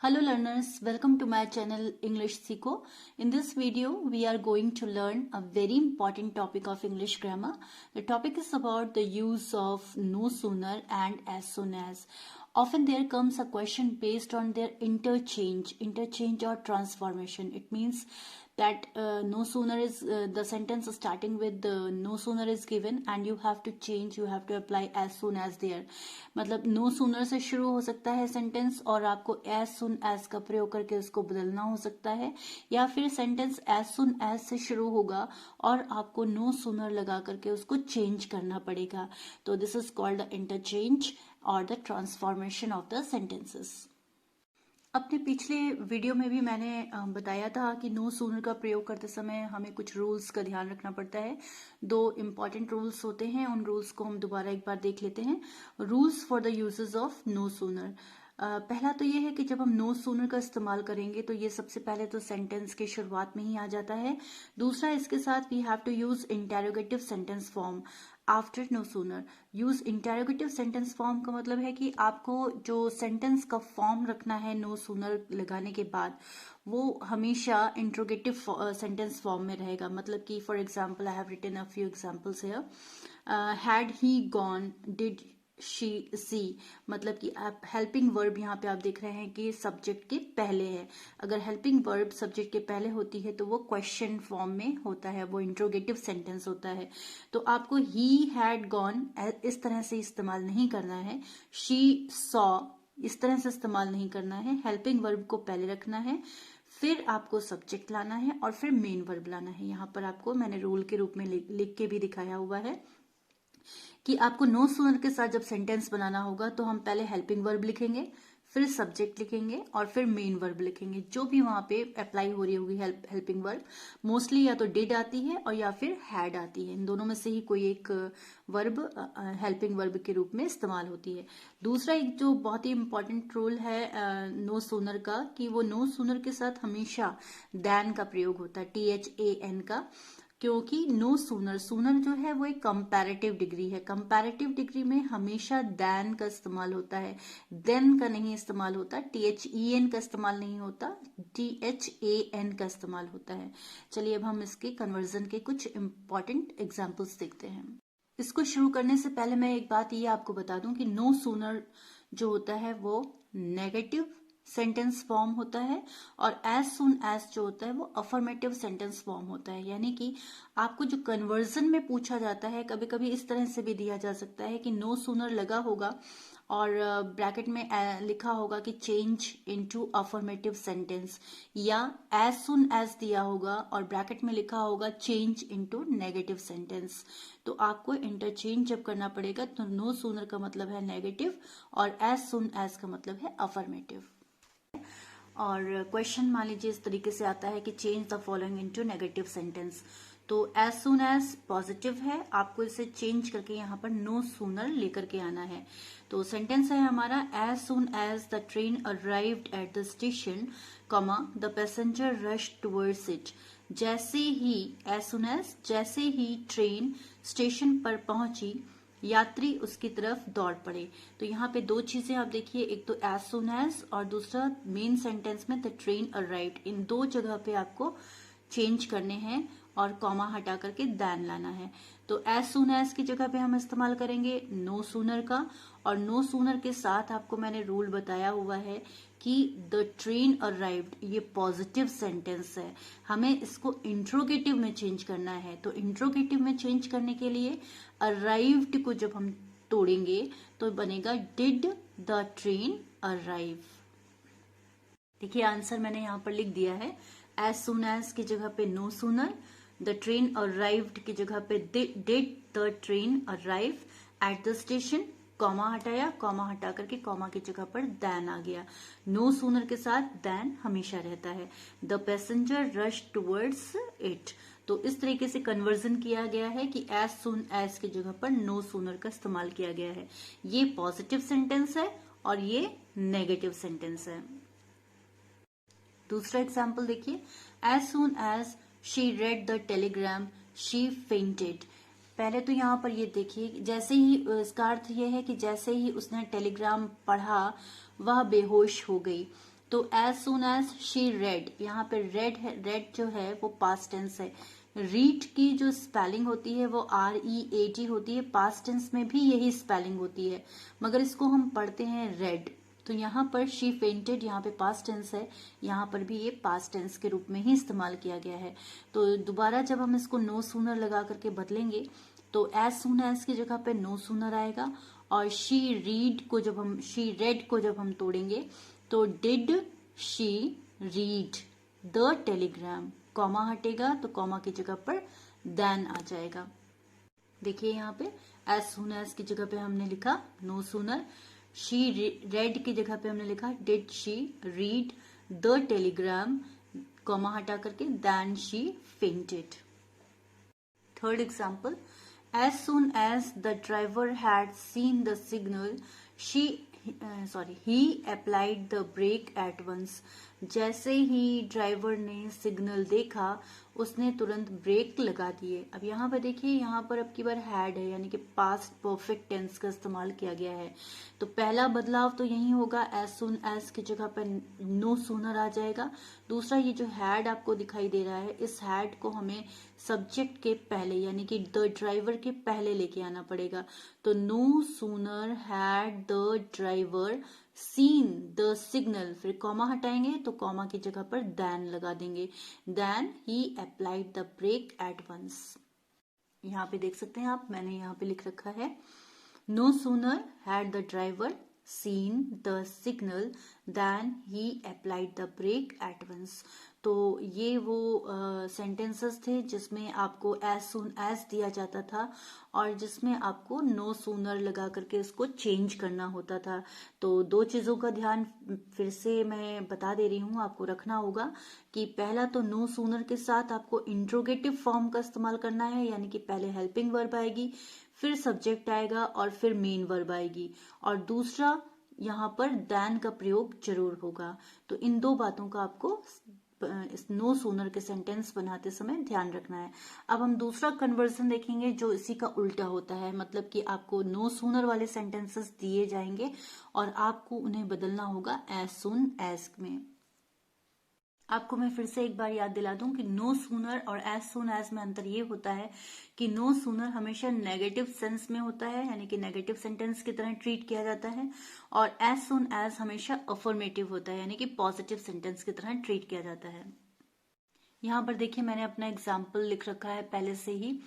Hello learners, welcome to my channel English Seeko. In this video, we are going to learn a very important topic of English grammar. The topic is about the use of no sooner and as soon as. Often there comes a question based on their interchange or transformation. It means that no sooner is the sentence starting with the no sooner is given and you have to change, you have to apply as soon as there. मतलब no sooner से शुरू हो सकता है sentence और आपको as soon as का प्रयोग करके उसको बदलना हो सकता है, या फिर सेंटेंस as soon as से शुरू होगा और आपको no sooner लगा करके उसको चेंज करना पड़ेगा. तो this is called the interchange और the transformation of the sentences. अपने पिछले वीडियो में भी मैंने बताया था कि नो सूनर का प्रयोग करते समय हमें कुछ रूल्स का ध्यान रखना पड़ता है. 2 इम्पॉर्टेंट रूल्स होते हैं, उन रूल्स को हम दोबारा एक बार देख लेते हैं. Rules for the usages of no sooner. पहला तो ये है कि जब हम नो सूनर का इस्तेमाल करेंगे तो ये सबसे पहले तो सेंटेंस के शुरुआत में ही आ जाता है. दूसरा, इसके साथ we have to use interrogative sentence form after no sooner. Use interrogative sentence form का मतलब है कि आपको जो सेंटेंस का फॉर्म रखना है नो सूनर लगाने के बाद वो हमेशा इंट्रोगेटिव सेंटेंस फॉर्म में रहेगा. मतलब कि for example I have written a few examples here. Had he gone, did she see. मतलब कि आप हेल्पिंग वर्ब यहाँ पे आप देख रहे हैं कि सब्जेक्ट के पहले है. अगर हेल्पिंग वर्ब सब्जेक्ट के पहले होती है तो वो क्वेश्चन फॉर्म में होता है, वो इंट्रोगेटिव सेंटेंस होता है. तो आपको ही हैड गॉन इस तरह से इस्तेमाल नहीं करना है. शी सॉ इस तरह से इस्तेमाल नहीं करना है. हेल्पिंग वर्ब को पहले रखना है, फिर आपको सब्जेक्ट लाना है और फिर मेन वर्ब लाना है. यहाँ पर आपको मैंने रूल के रूप में लिख के भी दिखाया हुआ है कि आपको नो सूनर के साथ जब सेंटेंस बनाना होगा तो हम पहले हेल्पिंग वर्ब लिखेंगे, फिर सब्जेक्ट लिखेंगे और फिर मेन वर्ब लिखेंगे. जो भी वहां पे अप्लाई हो रही होगी हेल्पिंग वर्ब, मोस्टली या तो डिड आती है और या फिर हैड आती है. इन दोनों में से ही कोई एक वर्ब हेल्पिंग वर्ब के रूप में इस्तेमाल होती है. दूसरा एक जो बहुत ही इंपॉर्टेंट रूल है नो सूनर का, कि वो नो सूनर के साथ हमेशा देन का प्रयोग होता है, THAN का. क्योंकि नो सूनर, सूनर जो है वो एक कंपैरेटिव डिग्री है. कंपैरेटिव डिग्री में हमेशा देन का इस्तेमाल होता है, देन का नहीं इस्तेमाल होता. THEN का इस्तेमाल नहीं होता, THAN का इस्तेमाल होता है. चलिए अब हम इसके कन्वर्जन के कुछ इंपॉर्टेंट एग्जांपल्स देखते हैं. इसको शुरू करने से पहले मैं एक बात ये आपको बता दूं कि नो सूनर जो होता है वो नेगेटिव सेंटेंस फॉर्म होता है और एज सुन एज जो होता है वो अफर्मेटिव सेंटेंस फॉर्म होता है. यानी कि आपको जो कन्वर्जन में पूछा जाता है, कभी कभी इस तरह से भी दिया जा सकता है कि नो सूनर लगा होगा और ब्रैकेट में लिखा होगा कि चेंज इनटू अफर्मेटिव सेंटेंस, या एज सुन एज दिया होगा और ब्रैकेट में लिखा होगा चेंज इनटू नेगेटिव सेंटेंस. तो आपको इंटरचेंज जब करना पड़ेगा तो नो सूनर का मतलब है नेगेटिव और एज सुन एज का मतलब है अफर्मेटिव. और क्वेश्चन मान लीजिए इस तरीके से आता है कि change the following into negative sentence. तो एज सुन एज पॉजिटिव है, आपको इसे चेंज करके यहाँ पर नो सूनर लेकर के आना है. तो सेंटेंस है हमारा as soon as the train arrived at the station, comma the passenger rush towards it. जैसे ही, एज सुन एज जैसे ही ट्रेन स्टेशन पर पहुंची यात्री उसकी तरफ दौड़ पड़े. तो यहाँ पे 2 चीजें आप देखिए, एक तो एज सुन एज और दूसरा मेन सेंटेंस में द ट्रेन अराइव्ड. इन 2 जगह पे आपको चेंज करने हैं और कॉमा हटा करके देन लाना है. तो एज सुन एज की जगह पे हम इस्तेमाल करेंगे नो सूनर का, और नो सूनर के साथ आपको मैंने रूल बताया हुआ है कि द ट्रेन अराइव्ड ये पॉजिटिव सेंटेंस है, हमें इसको इंट्रोगेटिव में चेंज करना है. तो इंट्रोगेटिव में चेंज करने के लिए अराइव्ड को जब हम तोड़ेंगे तो बनेगा डिड द ट्रेन अराइव. देखिए आंसर मैंने यहाँ पर लिख दिया है. एज सुन एज की जगह पे no sooner, the train arrived की जगह पे did the train arrive at the station, comma हटाया, कॉमा हटा करके कॉमा की जगह पर देन आ गया. नो सूनर के साथ देन हमेशा रहता है. The passenger rush towards it. तो इस तरीके से कन्वर्जन किया गया है कि एज सुन एज की जगह पर नो सूनर का इस्तेमाल किया गया है. ये पॉजिटिव सेंटेंस है और ये नेगेटिव सेंटेंस है. दूसरा एग्जाम्पल देखिए, as soon as she read the telegram she fainted. पहले तो यहाँ पर ये देखिए, जैसे ही, इसका अर्थ ये है कि जैसे ही उसने टेलीग्राम पढ़ा वह बेहोश हो गई. तो as soon as she read, यहाँ पे रेड है, रेड जो है वो पास्ट टेंस है। रीड की जो स्पेलिंग होती है वो READ होती है, पास्ट टेंस में भी यही स्पेलिंग होती है, मगर इसको हम पढ़ते हैं रेड। तो यहाँ पर शी फेंटेड, यहाँ पे पास्ट टेंस है, यहाँ पर भी ये पास्ट टेंस के रूप में ही इस्तेमाल किया गया है। तो दोबारा जब हम इसको नो सूनर लगा करके बदलेंगे तो एज सुन एज की जगह पे नो सूनर आएगा, और शी रेड को जब हम तोड़ेंगे तो did she read the telegram, comma हटेगा तो कॉमा की जगह पर देन आ जाएगा। देखिए यहाँ पे एज सुन एज की जगह पे हमने लिखा नो सूनर, शी रेड की जगह पे हमने लिखा did she read the telegram, comma हटा करके then she fainted. Third example, as soon as the driver had seen the signal he applied the brake at once। जैसे ही ड्राइवर ने signal देखा उसने तुरंत ब्रेक लगा दिए। अब यहाँ पर देखिए, यहाँ पर अब की बार हैड है, यानी कि पास्ट परफेक्ट टेंस का इस्तेमाल किया गया है। तो पहला बदलाव तो यही होगा, एज सुन एज की जगह पर नो सूनर आ जाएगा। दूसरा, ये जो हैड आपको दिखाई दे रहा है, इस हैड को हमें सब्जेक्ट के पहले यानी कि द ड्राइवर के पहले लेके आना पड़ेगा। तो no sooner had the driver seen the signal, फिर कॉमा हटाएंगे तो कॉमा की जगह पर देन लगा देंगे, then he applied the brake at once. यहाँ पे देख सकते हैं आप, मैंने यहाँ पे लिख रखा है no sooner had the driver seen the signal then he applied the brake at once. तो ये वो सेंटेंसेस थे जिसमें आपको एज सुन एज दिया जाता था और जिसमें आपको नो सूनर लगा करके उसको चेंज करना होता था। तो दो चीज़ों का ध्यान फिर से मैं बता दे रही हूँ, आपको रखना होगा कि पहला तो नो सूनर के साथ आपको इंट्रोगेटिव फॉर्म का इस्तेमाल करना है, यानी कि पहले हेल्पिंग वर्ब आएगी, फिर सब्जेक्ट आएगा और फिर मेन वर्ब आएगी, और दूसरा यहाँ पर देन का प्रयोग जरूर होगा। तो इन दो बातों का आपको इस नो सूनर के सेंटेंस बनाते समय ध्यान रखना है। अब हम दूसरा कन्वर्जन देखेंगे जो इसी का उल्टा होता है, मतलब कि आपको नो सूनर वाले सेंटेंसेस दिए जाएंगे और आपको उन्हें बदलना होगा एज सुन एज में। आपको मैं फिर से एक बार याद दिला दूं कि नो सूनर और एज सुन एज में अंतर ये होता है कि नो सूनर हमेशा नेगेटिव सेंस में होता है, यानी कि नेगेटिव सेंटेंस की तरह ट्रीट किया जाता है, और एज सुन एज हमेशा अफर्मेटिव होता है, यानी कि पॉजिटिव सेंटेंस की तरह ट्रीट किया जाता है। यहाँ पर देखिए, मैंने अपना एग्जाम्पल लिख रखा है पहले से ही।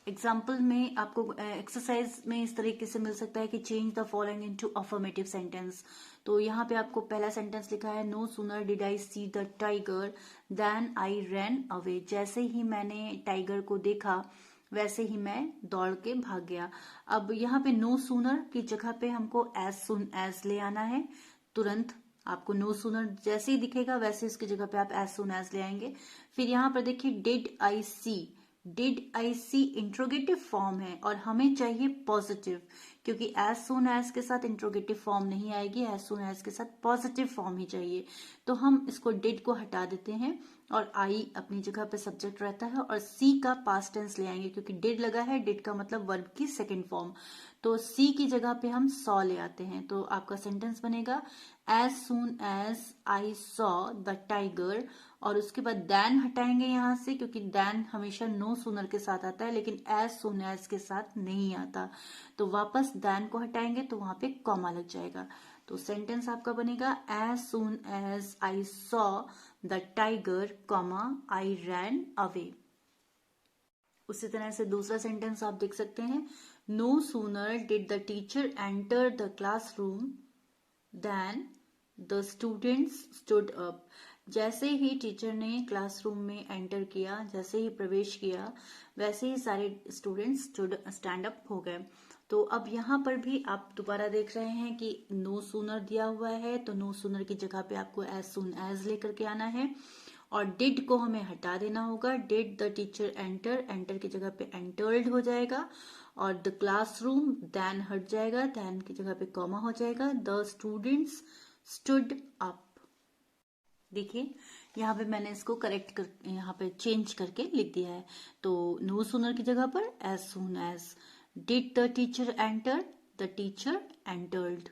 एग्जाम्पल में आपको एक्सरसाइज में इस तरीके से मिल सकता है कि change the following into affirmative sentence. तो यहाँ पे आपको पहला सेंटेंस लिखा है no sooner did I see the tiger then I ran away. जैसे ही मैंने टाइगर को देखा वैसे ही मैं दौड़ के भाग गया। अब यहाँ पे नो सूनर की जगह पे हमको एज सुन एज ले आना है। तुरंत आपको नो सूनर जैसे ही दिखेगा वैसे इसकी जगह पे आप एज सुन एज ले आएंगे। फिर यहाँ पर देखिए did I see interrogative form है और हमें चाहिए पॉजिटिव, क्योंकि एज सुन एज के साथ इंट्रोगेटिव फॉर्म नहीं आएगी, एज सुन एज के साथ पॉजिटिव फॉर्म ही चाहिए। तो हम इसको डिड को हटा देते हैं और आई अपनी जगह पे सब्जेक्ट रहता है और सी का पास्ट टेंस ले आएंगे, क्योंकि डिड लगा है, डिड का मतलब वर्ब की सेकेंड फॉर्म। तो सी की जगह पे हम सॉ ले आते हैं। तो आपका सेंटेंस बनेगा as soon as I saw the tiger, और उसके बाद देन हटाएंगे यहाँ से, क्योंकि देन हमेशा नो सूनर के साथ आता है लेकिन एज सुन एज के साथ नहीं आता। तो वापस देन को हटाएंगे तो वहां पे कॉमा लग जाएगा। तो सेंटेंस आपका बनेगा as soon as I saw the tiger comma I ran away. उसी तरह से दूसरा सेंटेंस आप देख सकते हैं, no sooner did the teacher enter the classroom then the students stood up. जैसे ही टीचर ने क्लासरूम में एंटर किया, जैसे ही प्रवेश किया, वैसे ही सारे स्टूडेंट्स स्टैंड अप हो गए। तो अब यहाँ पर भी आप दोबारा देख रहे हैं कि नो सूनर दिया हुआ है, तो नो सूनर की जगह पे आपको एज सुन एज लेकर के आना है और डिड को हमें हटा देना होगा। Did the teacher enter, enter की जगह पे एंटर्ड हो जाएगा, और द क्लासरूम देन हट जाएगा, देन की जगह पे कॉमा हो जाएगा, द स्टूडेंट्स स्टूड अप। देखिए यहाँ पे मैंने इसको करेक्ट कर यहाँ पे चेंज करके लिख दिया है। तो नो सूनर की जगह पर as soon as, did the teacher enter, the teacher entered,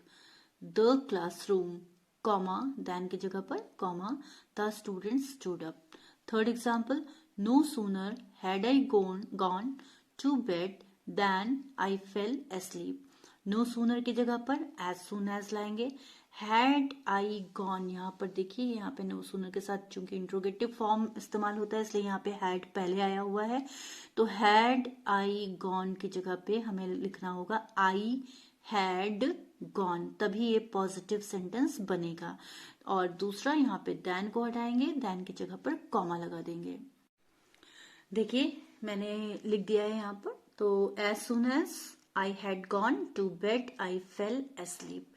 the classroom, comma, then की जगह पर comma, the student stood up. Third example, no sooner had I gone to bed then I fell asleep. No sooner की जगह पर as soon as लाएंगे। Had I gone, यहाँ पर देखिए यहाँ पे नो सूनर के साथ चूंकि इंट्रोगेटिव फॉर्म इस्तेमाल होता है इसलिए यहाँ पे हैड पहले आया हुआ है, तो हैड आई गॉन की जगह पे हमें लिखना होगा आई हैड गॉन, तभी ये पॉजिटिव सेंटेंस बनेगा। और दूसरा यहाँ पे देन को हटाएंगे, देन की जगह पर कॉमा लगा देंगे। देखिए मैंने लिख दिया है यहाँ पर, तो as soon as I had gone to bed I fell asleep.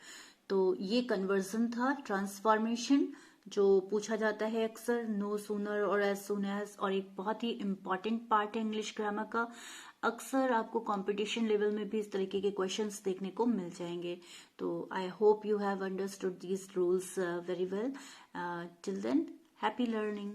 तो ये कन्वर्जन था, ट्रांसफॉर्मेशन जो पूछा जाता है अक्सर, नो सूनर और एज सुन एज, और एक बहुत ही इंपॉर्टेंट पार्ट है इंग्लिश ग्रामर का। अक्सर आपको कंपटीशन लेवल में भी इस तरीके के क्वेश्चंस देखने को मिल जाएंगे। तो I hope you have understood these rules very well. Till then, happy learning.